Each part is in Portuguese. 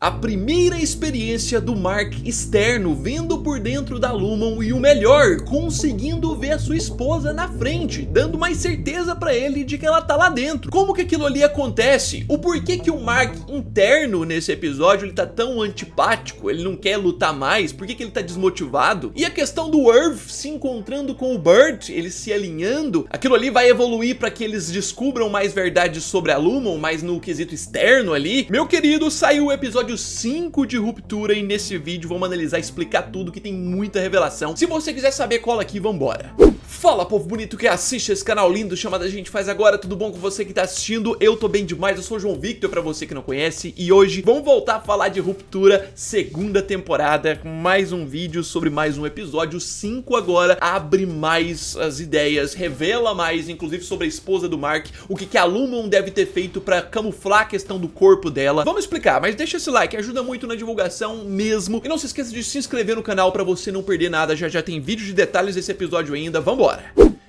A primeira experiência do Mark externo, vendo por dentro da Lumon e o melhor, conseguindo ver a sua esposa na frente, dando mais certeza pra ele de que ela tá lá dentro. Como que aquilo ali acontece? O porquê que o Mark interno nesse episódio ele tá tão antipático, ele não quer lutar mais, por que ele tá desmotivado? E a questão do Irv se encontrando com o Burt, eles se alinhando, aquilo ali vai evoluir pra que eles descubram mais verdades sobre a Lumon, mas no quesito externo ali. Meu querido, saiu o episódio 5 de Ruptura e nesse vídeo vamos analisar e explicar tudo que tem muita revelação. Se você quiser saber, cola aqui, vambora. Fala, povo bonito que assiste esse canal lindo chamado A Gente Faz Agora, tudo bom com você que tá assistindo? Eu tô bem demais, eu sou o João Victor, pra você que não conhece, e hoje vamos voltar a falar de Ruptura, segunda temporada, com mais um vídeo sobre mais um episódio. 5 agora abre mais as ideias, revela mais, inclusive sobre a esposa do Mark, o que a Lumon deve ter feito pra camuflar a questão do corpo dela. Vamos explicar, mas deixa esse like, ajuda muito na divulgação mesmo, e não se esqueça de se inscrever no canal pra você não perder nada, já tem vídeo de detalhes desse episódio ainda, vambora!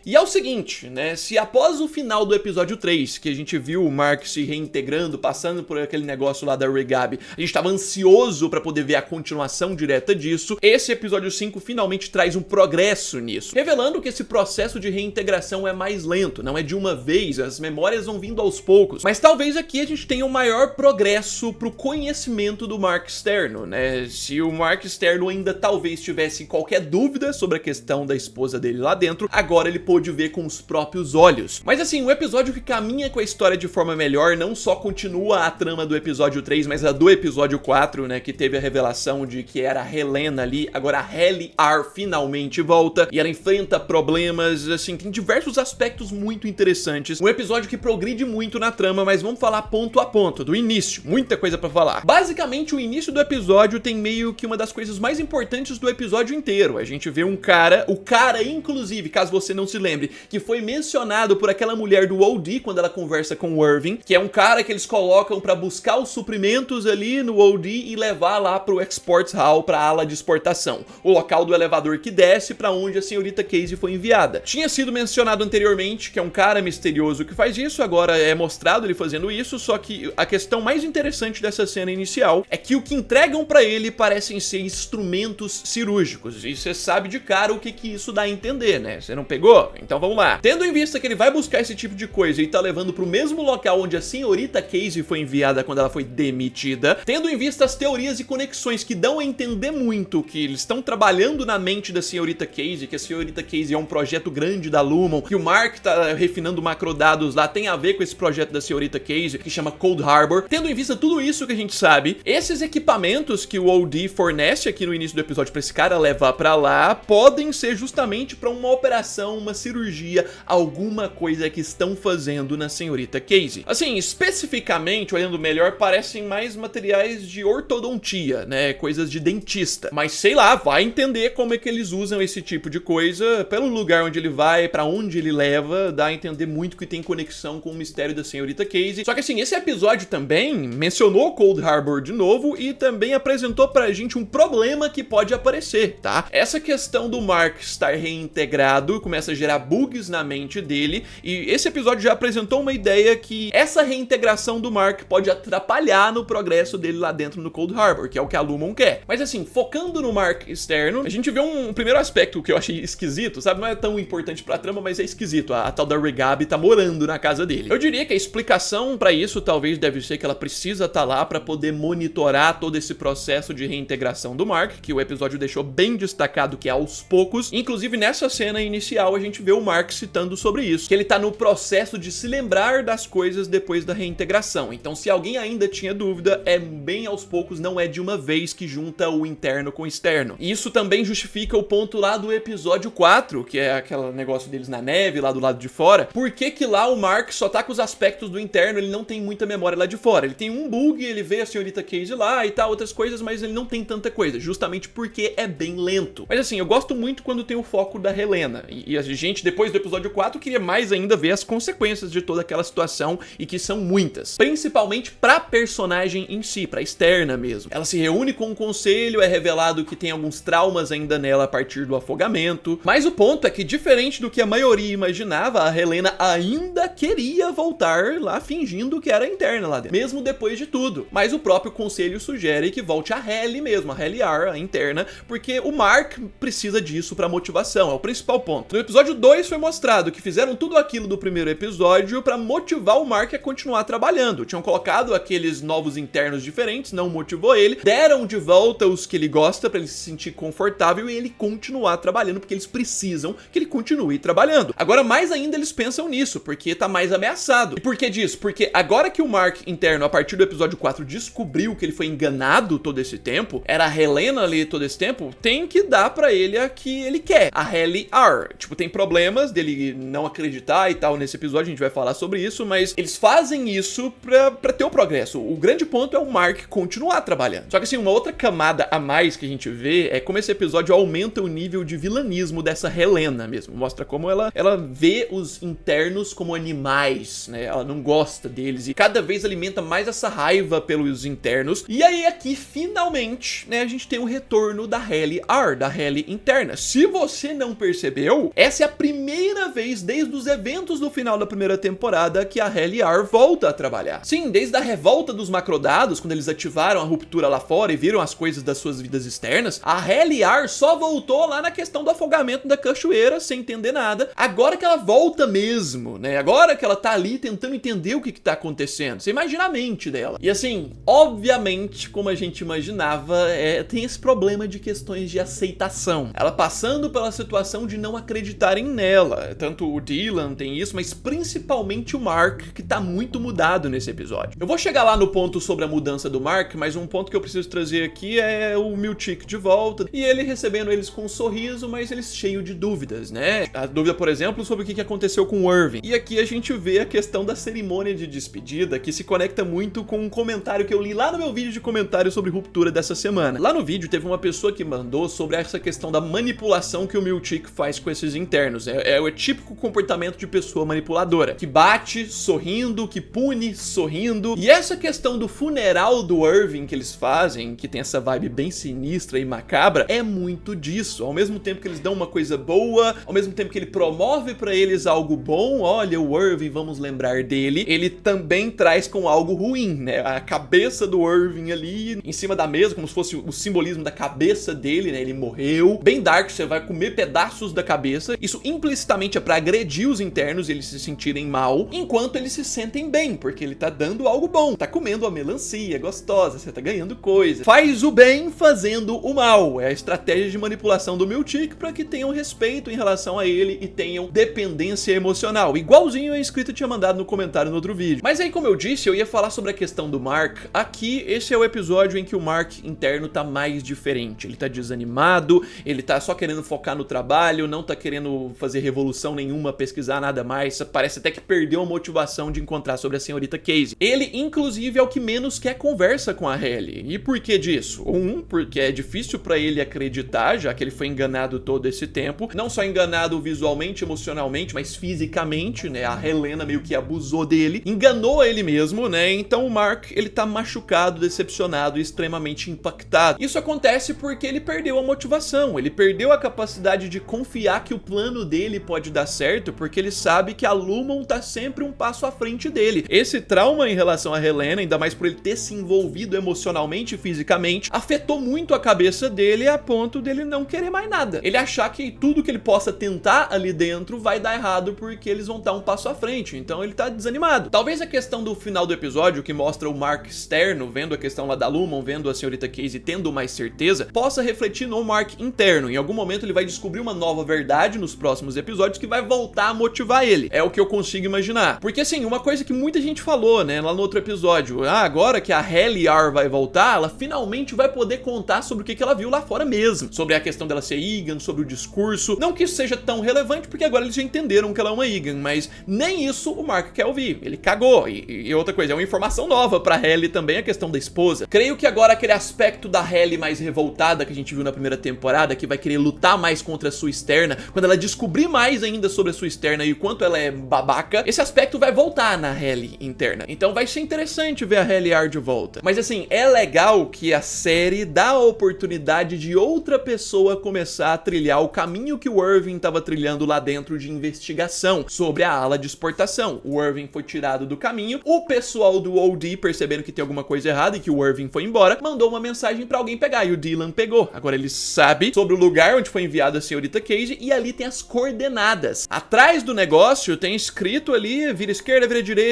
E é o seguinte, né, se após o final do episódio 3, que a gente viu o Mark se reintegrando, passando por aquele negócio lá da Regabi, a gente tava ansioso pra poder ver a continuação direta disso, esse episódio 5 finalmente traz um progresso nisso, revelando que esse processo de reintegração é mais lento, não é de uma vez, as memórias vão vindo aos poucos, mas talvez aqui a gente tenha um maior progresso pro conhecimento do Mark externo, né, se o Mark externo ainda talvez tivesse qualquer dúvida sobre a questão da esposa dele lá dentro, agora ele pôde ver com os próprios olhos. Mas assim, um episódio que caminha com a história de forma melhor, não só continua a trama do episódio 3, mas a do episódio 4, né, que teve a revelação de que era a Helena ali, agora a Helly-R finalmente volta, e ela enfrenta problemas, assim, tem diversos aspectos muito interessantes. Um episódio que progride muito na trama, mas vamos falar ponto a ponto, do início, muita coisa pra falar. Basicamente, o início do episódio tem meio que uma das coisas mais importantes do episódio inteiro. A gente vê um cara, o cara, inclusive, caso você não se lembre, que foi mencionado por aquela mulher do OD quando ela conversa com o Irving, que é um cara que eles colocam pra buscar os suprimentos ali no OD e levar lá pro Exports Hall, pra ala de exportação, o local do elevador que desce pra onde a senhorita Casey foi enviada. Tinha sido mencionado anteriormente que é um cara misterioso que faz isso, agora é mostrado ele fazendo isso, só que a questão mais interessante dessa cena inicial é que o que entregam pra ele parecem ser instrumentos cirúrgicos, e você sabe de cara o que isso dá a entender, né? Você não pegou? Então vamos lá. Tendo em vista que ele vai buscar esse tipo de coisa e tá levando pro mesmo local onde a senhorita Casey foi enviada quando ela foi demitida, tendo em vista as teorias e conexões que dão a entender muito que eles estão trabalhando na mente da senhorita Casey, que a senhorita Casey é um projeto grande da Lumon, que o Mark tá refinando macrodados lá, tem a ver com esse projeto da senhorita Casey, que chama Cold Harbor. Tendo em vista tudo isso que a gente sabe, esses equipamentos que o OD fornece aqui no início do episódio pra esse cara levar pra lá, podem ser justamente pra uma operação, uma cirurgia, alguma coisa que estão fazendo na senhorita Casey. Assim, especificamente, olhando melhor, parecem mais materiais de ortodontia, né, coisas de dentista. Mas sei lá, vai entender como é que eles usam esse tipo de coisa, pelo lugar onde ele vai, pra onde ele leva, dá a entender muito que tem conexão com o mistério da senhorita Casey. Só que assim, esse episódio também mencionou Cold Harbor de novo e também apresentou pra gente um problema que pode aparecer, tá? Essa questão do Mark estar reintegrado começa a gerar bugs na mente dele, e esse episódio já apresentou uma ideia que essa reintegração do Mark pode atrapalhar no progresso dele lá dentro no Cold Harbor, que é o que a Lumon quer. Mas assim, focando no Mark externo, a gente vê um primeiro aspecto que eu achei esquisito, sabe? Não é tão importante pra trama, mas é esquisito. A tal da Regabi tá morando na casa dele. Eu diria que a explicação pra isso talvez deve ser que ela precisa estar lá pra poder monitorar todo esse processo de reintegração do Mark, que o episódio deixou bem destacado que é aos poucos. Inclusive nessa cena inicial a gente vê o Mark citando sobre isso, que ele tá no processo de se lembrar das coisas depois da reintegração. Então se alguém ainda tinha dúvida, é bem aos poucos, não é de uma vez que junta o interno com o externo. E isso também justifica o ponto lá do episódio 4, que é aquele negócio deles na neve, lá do lado de fora. Por que que lá o Mark só tá com os aspectos do interno, ele não tem muita memória lá de fora? Ele tem um bug, ele vê a senhorita Casey lá e tal, outras coisas, mas ele não tem tanta coisa, justamente porque é bem lento. Mas assim, eu gosto muito quando tem o foco da Helena, e a gente gente, depois do episódio 4, queria mais ainda ver as consequências de toda aquela situação, e que são muitas. Principalmente pra personagem em si, pra externa mesmo. Ela se reúne com o conselho, é revelado que tem alguns traumas ainda nela a partir do afogamento, mas o ponto é que, diferente do que a maioria imaginava, a Helena ainda queria voltar lá fingindo que era interna lá dentro, mesmo depois de tudo. Mas o próprio conselho sugere que volte a Halle mesmo, a Halle R, a interna, porque o Mark precisa disso pra motivação, é o principal ponto. No episódio 2 foi mostrado que fizeram tudo aquilo do primeiro episódio pra motivar o Mark a continuar trabalhando. Tinham colocado aqueles novos internos diferentes, não motivou ele, deram de volta os que ele gosta pra ele se sentir confortável e ele continuar trabalhando, porque eles precisam que ele continue trabalhando. Agora, mais ainda, eles pensam nisso, porque tá mais ameaçado. E por que disso? Porque agora que o Mark interno, a partir do episódio 4, descobriu que ele foi enganado todo esse tempo, era a Helena ali todo esse tempo, tem que dar pra ele a que ele quer, a Halle R. Tipo, tem problemas dele não acreditar e tal nesse episódio, a gente vai falar sobre isso, mas eles fazem isso pra ter o progresso. O grande ponto é o Mark continuar trabalhando. Só que assim, uma outra camada a mais que a gente vê é como esse episódio aumenta o nível de vilanismo dessa Helena mesmo. Mostra como ela vê os internos como animais, né? Ela não gosta deles e cada vez alimenta mais essa raiva pelos internos. E aí aqui, finalmente, né, a gente tem o retorno da Halle R, da Halle interna. Se você não percebeu, essa é a primeira vez desde os eventos do final da primeira temporada que a Halle R volta a trabalhar. Sim, desde a revolta dos macrodados, quando eles ativaram a ruptura lá fora e viram as coisas das suas vidas externas, a Halle R só voltou lá na questão do afogamento da cachoeira, sem entender nada. Agora que ela volta mesmo, né? Agora que ela tá ali tentando entender o que tá acontecendo. Você imagina a mente dela. E assim, obviamente, como a gente imaginava, tem esse problema de questões de aceitação. Ela passando pela situação de não acreditarem nela. Tanto o Dylan tem isso, mas principalmente o Mark, que tá muito mudado nesse episódio. Eu vou chegar lá no ponto sobre a mudança do Mark, mas um ponto que eu preciso trazer aqui é o Milchick de volta, e ele recebendo eles com um sorriso, mas eles cheio de dúvidas, né? A dúvida, por exemplo, sobre o que aconteceu com o Irving. E aqui a gente vê a questão da cerimônia de despedida, que se conecta muito com um comentário que eu li lá no meu vídeo de comentário sobre ruptura dessa semana. Lá no vídeo teve uma pessoa que mandou sobre essa questão da manipulação que o Milchick faz com esses internos. É o típico comportamento de pessoa manipuladora, que bate sorrindo, que pune sorrindo. E essa questão do funeral do Irving que eles fazem, que tem essa vibe bem sinistra e macabra, é muito disso. Ao mesmo tempo que eles dão uma coisa boa, ao mesmo tempo que ele promove pra eles algo bom, olha o Irving, vamos lembrar dele, ele também traz com algo ruim, né? A cabeça do Irving ali em cima da mesa, como se fosse o simbolismo da cabeça dele, né? Ele morreu. Bem dark, você vai comer pedaços da cabeça. Isso implicitamente é pra agredir os internos e eles se sentirem mal, enquanto eles se sentem bem, porque ele tá dando algo bom. Tá comendo uma melancia gostosa, você tá ganhando coisa. Faz o bem fazendo o mal. É a estratégia de manipulação do Milchick pra que tenham respeito em relação a ele e tenham dependência emocional. Igualzinho a inscrita tinha mandado no comentário no outro vídeo. Mas aí, como eu disse, eu ia falar sobre a questão do Mark. Aqui, esse é o episódio em que o Mark interno tá mais diferente. Ele tá desanimado, ele tá só querendo focar no trabalho, não tá querendo fazer revolução nenhuma, pesquisar nada mais. Parece até que perdeu a motivação de encontrar sobre a senhorita Casey. Ele, inclusive, é o que menos quer conversa com a Halle. E por que disso? Porque é difícil pra ele acreditar, já que ele foi enganado todo esse tempo. Não só enganado visualmente, emocionalmente, mas fisicamente, né? A Helena meio que abusou dele, enganou ele mesmo, né? Então o Mark, ele tá machucado, decepcionado e extremamente impactado. Isso acontece porque ele perdeu a motivação, ele perdeu a capacidade de confiar que o plano dele pode dar certo, porque ele sabe que a Lumon tá sempre um passo à frente dele. Esse trauma em relação a Helena, ainda mais por ele ter se envolvido emocionalmente e fisicamente, afetou muito a cabeça dele a ponto dele não querer mais nada. Ele achar que tudo que ele possa tentar ali dentro vai dar errado porque eles vão estar um passo à frente, então ele tá desanimado. Talvez a questão do final do episódio, que mostra o Mark externo, vendo a questão lá da Lumon, vendo a senhorita Casey tendo mais certeza, possa refletir no Mark interno. Em algum momento ele vai descobrir uma nova verdade nos próximos episódios que vai voltar a motivar ele. É o que eu consigo imaginar. Porque assim, uma coisa que muita gente falou, né, lá no outro episódio, agora que a Halle R vai voltar, ela finalmente vai poder contar sobre o que ela viu lá fora mesmo. Sobre a questão dela ser Egan, sobre o discurso. Não que isso seja tão relevante, porque agora eles já entenderam que ela é uma Egan, mas nem isso o Mark quer ouvir. Ele cagou. E outra coisa, é uma informação nova pra Halle também, a questão da esposa. Creio que agora aquele aspecto da Halle mais revoltada que a gente viu na primeira temporada, que vai querer lutar mais contra a sua externa, quando ela descobre descobrir mais ainda sobre a sua externa e o quanto ela é babaca, esse aspecto vai voltar na Halle interna. Então vai ser interessante ver a Halle de volta. Mas assim, é legal que a série dá a oportunidade de outra pessoa começar a trilhar o caminho que o Irving estava trilhando lá dentro de investigação sobre a ala de exportação. O Irving foi tirado do caminho, o pessoal do OD, percebendo que tem alguma coisa errada e que o Irving foi embora, mandou uma mensagem pra alguém pegar, e o Dylan pegou. Agora ele sabe sobre o lugar onde foi enviada a senhorita Cage, e ali tem as coordenadas. Atrás do negócio tem escrito ali, vira esquerda, vira direita,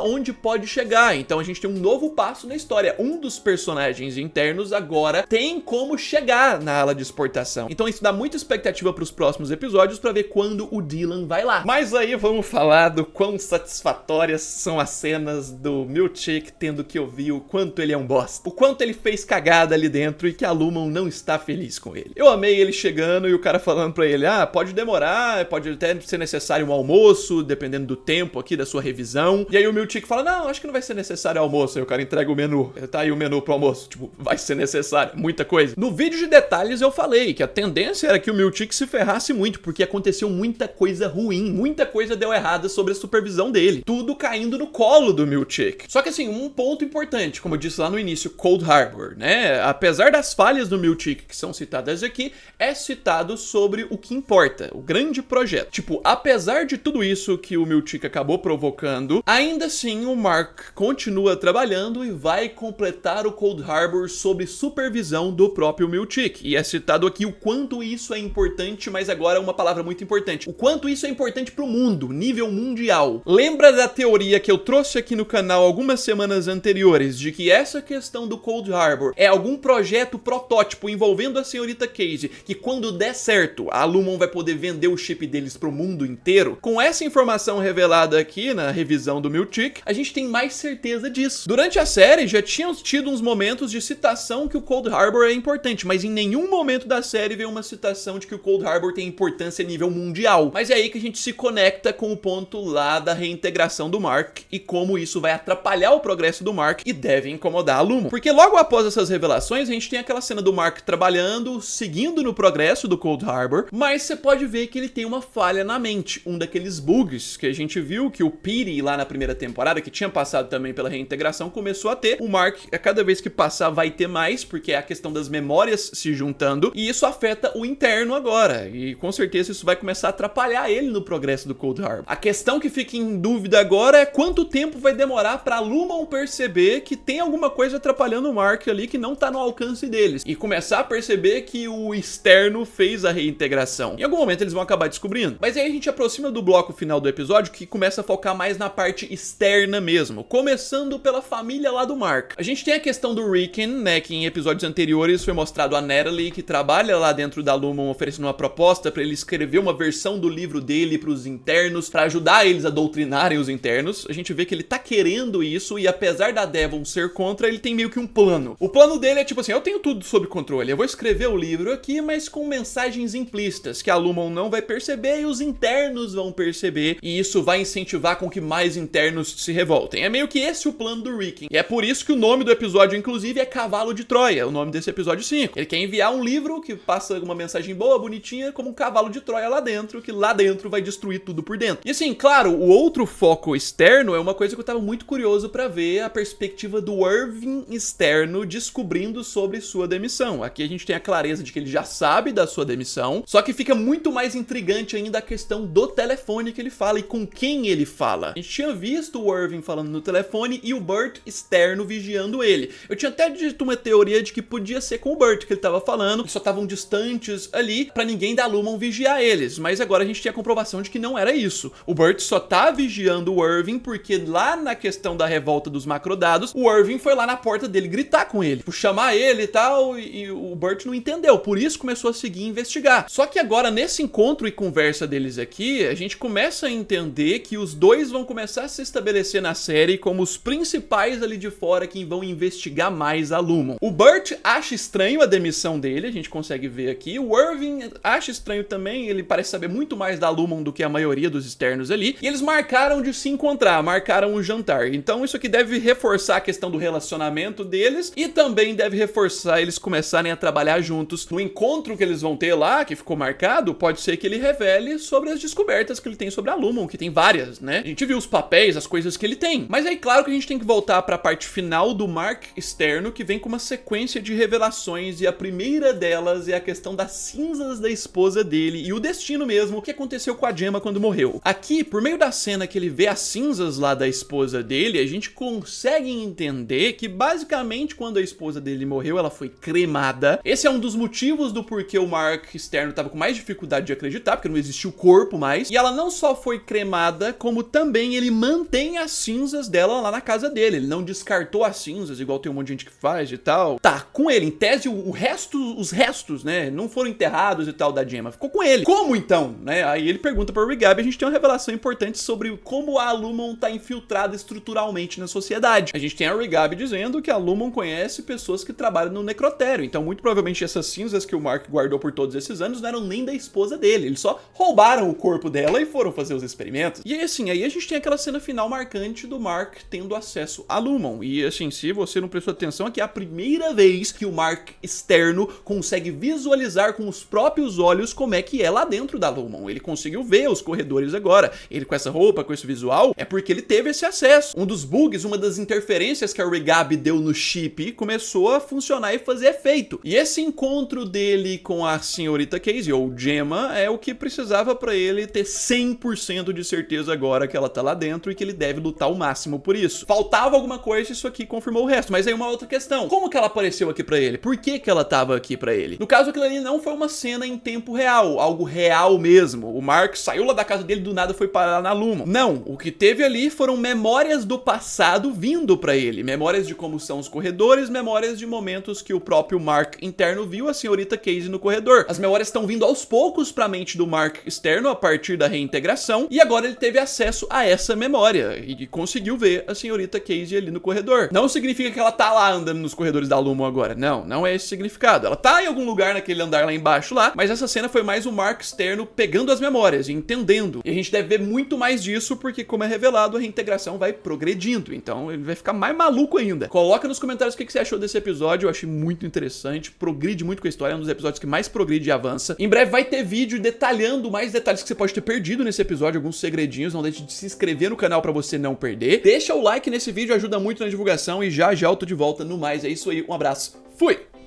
onde pode chegar. Então a gente tem um novo passo na história. Um dos personagens internos agora tem como chegar na ala de exportação. Então isso dá muita expectativa pros próximos episódios pra ver quando o Dylan vai lá. Mas aí vamos falar do quão satisfatórias são as cenas do Milchick tendo que ouvir o quanto ele é um bosta. O quanto ele fez cagada ali dentro e que a Lumon não está feliz com ele. Eu amei ele chegando e o cara falando pra ele, pode demorar, pode até ser necessário um almoço, dependendo do tempo aqui da sua revisão. E aí o Milchick fala, não, acho que não vai ser necessário almoço. Aí o cara entrega o menu. Tá aí o menu pro almoço. Tipo, vai ser necessário, muita coisa. No vídeo de detalhes eu falei que a tendência era que o Milchick se ferrasse muito, porque aconteceu muita coisa ruim, muita coisa deu errada sobre a supervisão dele. Tudo caindo no colo do Milchick. Só que assim, um ponto importante, como eu disse lá no início, Cold Harbor, né? Apesar das falhas do Milchick que são citadas aqui, é citado sobre o que importa, o grande projeto. Tipo, apesar de tudo isso que o Milchick acabou provocando, ainda assim o Mark continua trabalhando e vai completar o Cold Harbor sob supervisão do próprio Milchick. E é citado aqui o quanto isso é importante, mas agora é uma palavra muito importante. O quanto isso é importante pro mundo, nível mundial. Lembra da teoria que eu trouxe aqui no canal algumas semanas anteriores, de que essa questão do Cold Harbor é algum projeto protótipo envolvendo a senhorita Cage, que quando der certo, a Lumon vai poder vender o chip deles pro mundo inteiro? Com essa informação revelada aqui na revisão do Milchick, a gente tem mais certeza disso. Durante a série, já tinham tido uns momentos de citação que o Cold Harbor é importante, mas em nenhum momento da série veio uma citação de que o Cold Harbor tem importância a nível mundial. Mas é aí que a gente se conecta com o ponto lá da reintegração do Mark e como isso vai atrapalhar o progresso do Mark e deve incomodar a Lumon. Porque logo após essas revelações, a gente tem aquela cena do Mark trabalhando, seguindo no progresso do Cold Harbor, mas você pode ver que ele tem uma falha na mente, um daqueles bugs que a gente viu que o Petey lá na primeira temporada, que tinha passado também pela reintegração, começou a ter. O Mark, a cada vez que passar, vai ter mais, porque é a questão das memórias se juntando, e isso afeta o interno agora, e com certeza isso vai começar a atrapalhar ele no progresso do Cold Harbor. A questão que fica em dúvida agora é quanto tempo vai demorar pra Lumon perceber que tem alguma coisa atrapalhando o Mark ali que não tá no alcance deles, e começar a perceber que o externo fez a reintegração. Em algum momento eles vão acabar descobrindo. Mas aí a gente aproxima do bloco final do episódio, que começa a focar mais na parte externa mesmo, começando pela família lá do Mark. A gente tem a questão do Rickon, né, que em episódios anteriores foi mostrado a Natalie, que trabalha lá dentro da Lumon, oferecendo uma proposta pra ele escrever uma versão do livro dele pros internos, pra ajudar eles a doutrinarem os internos. A gente vê que ele tá querendo isso, e apesar da Devon ser contra, ele tem meio que um plano. O plano dele é tipo assim, eu tenho tudo sob controle, eu vou escrever o livro aqui, mas com mensagens implícitas, que a Lumon não vai perceber e os internos vão perceber, e isso vai incentivar com que mais internos se revoltem. É meio que esse o plano do Rickon. E é por isso que o nome do episódio, inclusive, é Cavalo de Troia, o nome desse episódio 5. Ele quer enviar um livro que passa uma mensagem boa, bonitinha, como um cavalo de Troia lá dentro, que lá dentro vai destruir tudo por dentro. E assim, claro, o outro foco externo é uma coisa que eu tava muito curioso pra ver, a perspectiva do Irving externo descobrindo sobre sua demissão. Aqui a gente tem a clareza de que ele já sabe da sua demissão, só que fica muito mais intrigante ainda a questão do telefone que ele fala e com quem ele fala. A gente tinha visto o Irving falando no telefone e o Burt externo vigiando ele. Eu tinha até dito uma teoria de que podia ser com o Burt que ele tava falando, que só estavam distantes ali pra ninguém da Lumon vigiar eles, mas agora a gente tem a comprovação de que não era isso. O Burt só tá vigiando o Irving porque lá na questão da revolta dos macrodados, o Irving foi lá na porta dele gritar com ele, chamar ele e tal, e o Burt não entendeu, por isso começou a seguir e investigar. Só que agora nesse encontro e conversa deles aqui, a gente começa a entender que os dois vão começar a se estabelecer na série como os principais ali de fora que vão investigar mais a Lumon. O Burt acha estranho a demissão dele, a gente consegue ver aqui. O Irving acha estranho também, ele parece saber muito mais da Lumon do que a maioria dos externos ali. E eles marcaram de se encontrar, marcaram um jantar. Então isso aqui deve reforçar a questão do relacionamento deles e também deve reforçar eles começarem a trabalhar juntos. No encontro que eles vão ter lá, que ficou marcado, pode ser ser que ele revele sobre as descobertas que ele tem sobre a Lumon, que tem várias, né? A gente viu os papéis, as coisas que ele tem. Mas aí, claro que a gente tem que voltar pra parte final do Mark externo, que vem com uma sequência de revelações, e a primeira delas é a questão das cinzas da esposa dele e o destino mesmo, o que aconteceu com a Gemma quando morreu. Aqui, por meio da cena que ele vê as cinzas lá da esposa dele, a gente consegue entender que basicamente quando a esposa dele morreu, ela foi cremada. Esse é um dos motivos do porquê o Mark externo tava com mais dificuldade de acreditar, porque não existia o corpo mais. E ela não só foi cremada, como também ele mantém as cinzas dela lá na casa dele. Ele não descartou as cinzas, igual tem um monte de gente que faz e tal. Tá, com ele. Em tese, os restos, né, não foram enterrados e tal da Gemma. Ficou com ele. Como então, né? Aí ele pergunta pra Rigab, a gente tem uma revelação importante sobre como a Lumon tá infiltrada estruturalmente na sociedade. A gente tem a Rigab dizendo que a Lumon conhece pessoas que trabalham no necrotério. Então, muito provavelmente, essas cinzas que o Mark guardou por todos esses anos não eram nem da esposa dele. Eles só roubaram o corpo dela e foram fazer os experimentos. E aí, assim, aí a gente tem aquela cena final marcante do Mark tendo acesso a Lumon. E, assim, se você não prestou atenção, aqui é a primeira vez que o Mark externo consegue visualizar com os próprios olhos como é que é lá dentro da Lumon. Ele conseguiu ver os corredores agora. Ele com essa roupa, com esse visual, é porque ele teve esse acesso. Um dos bugs, uma das interferências que a Rigab deu no chip começou a funcionar e fazer efeito. E esse encontro dele com a senhorita Casey, ou Gemma, é o que precisava pra ele ter 100% de certeza agora que ela tá lá dentro e que ele deve lutar o máximo por isso. Faltava alguma coisa, isso aqui confirmou o resto. Mas aí uma outra questão. Como que ela apareceu aqui pra ele? Por que ela tava aqui pra ele? No caso, aquilo ali não foi uma cena em tempo real, algo real mesmo. O Mark saiu lá da casa dele, do nada foi parar na Lumon. Não, o que teve ali foram memórias do passado vindo pra ele. Memórias de como são os corredores, memórias de momentos que o próprio Mark interno viu a senhorita Casey no corredor. As memórias estão vindo aos poucos pra mente do Mark externo a partir da reintegração, e agora ele teve acesso a essa memória e conseguiu ver a senhorita Casey ali no corredor. Não significa que ela tá lá andando nos corredores da Lumon agora. Não, não é esse significado. Ela tá em algum lugar naquele andar lá embaixo lá, mas essa cena foi mais o Mark externo pegando as memórias e entendendo. E a gente deve ver muito mais disso porque, como é revelado, a reintegração vai progredindo. Então ele vai ficar mais maluco ainda. Coloca nos comentários o que você achou desse episódio. Eu achei muito interessante. Progride muito com a história. É um dos episódios que mais progride e avança. Em breve vai ter vídeo detalhando mais detalhes que você pode ter perdido nesse episódio. Alguns segredinhos. Não deixe de se inscrever no canal pra você não perder. Deixa o like nesse vídeo. Ajuda muito na divulgação. E já já eu tô de volta no mais. É isso aí. Um abraço. Fui!